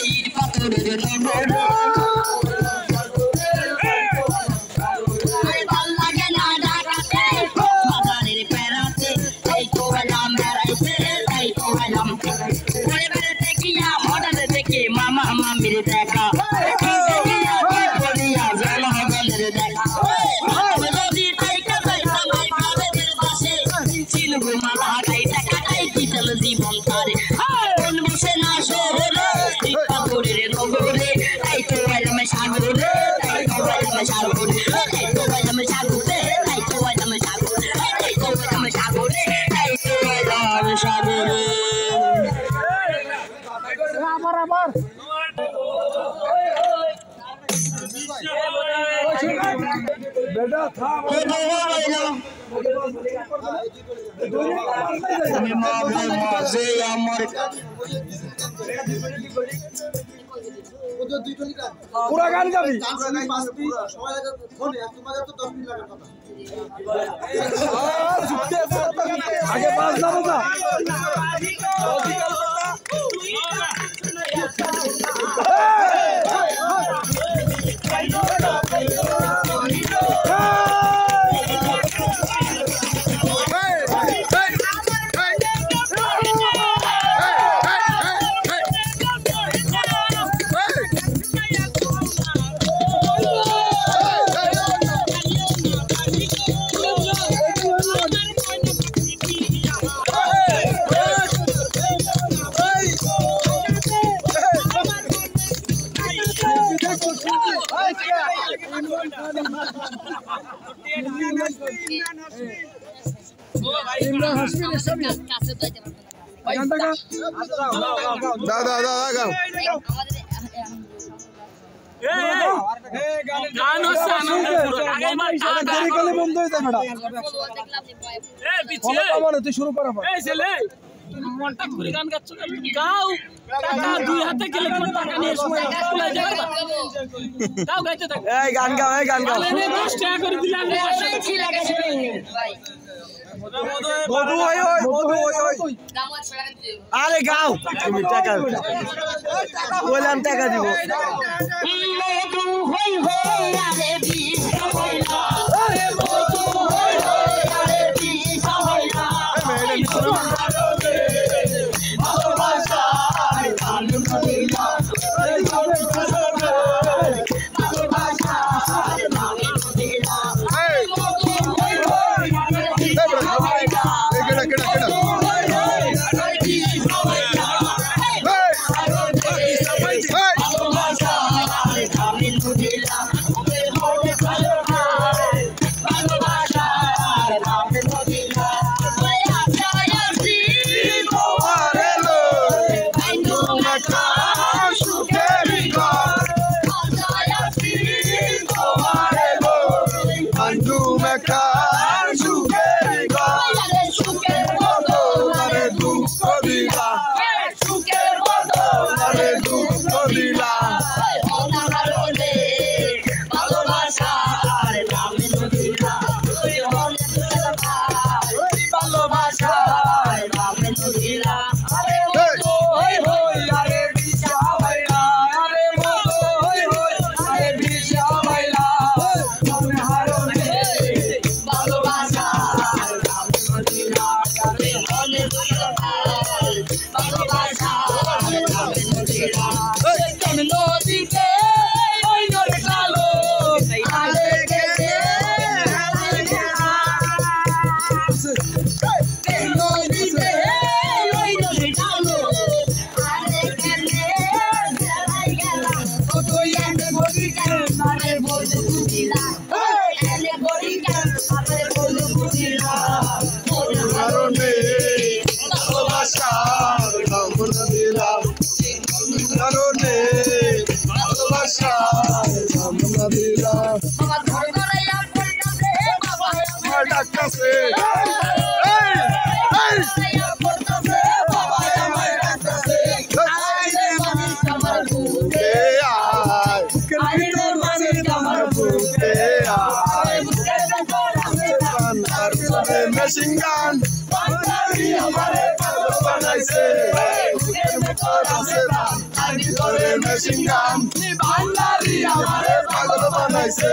ইট পাথরের নগর ভাল লাগে না ঢাকাতে বাজারের পেরাতে এই তো এলাম বেড়াইতে এই তো এলাম ঘুরে বেড়াতে গিয়া হঠাৎ দেখে মামা মামির দেখা জীবন তারে মন বসে না শহরে পাথরের নগরে তাই তো এলাম সাগরে তাই তো এলাম সাগরে তাই তো এলাম সাগরে তাই তো এলাম সাগরে তাই তো এলাম সাগরে তাই তো এলাম সাগরে আবার বেটা থাম মাঝে আমার পুরা গান গাবি আগে বাজ না বাজা শুরু করা গান গাচ্ছ গাও টাকা দুই হাতে গেলে টাকা নিয়ে সময় গাও গাইতে থাক এই গান গাও এই গান গাও 10 টাকা করে দিলাম মধু ওই ওই মধু ওই ওই আরে গাও তুমি টাকা বললাম টাকা দিব মধু হই হই আরে বিষ হইলা আরে মধু হই হই আরে বিষ হইলা ভালোবাসা কালু কইলা ভালোবাসা নামে দিলা মধু হই হই আরে বিষ হইলা কেডা কেডা কেডা machine gun, हमारे बनाइसे আমার ভিতরে মেশিন গান বান্দারি আমারে পাগল বানাইছে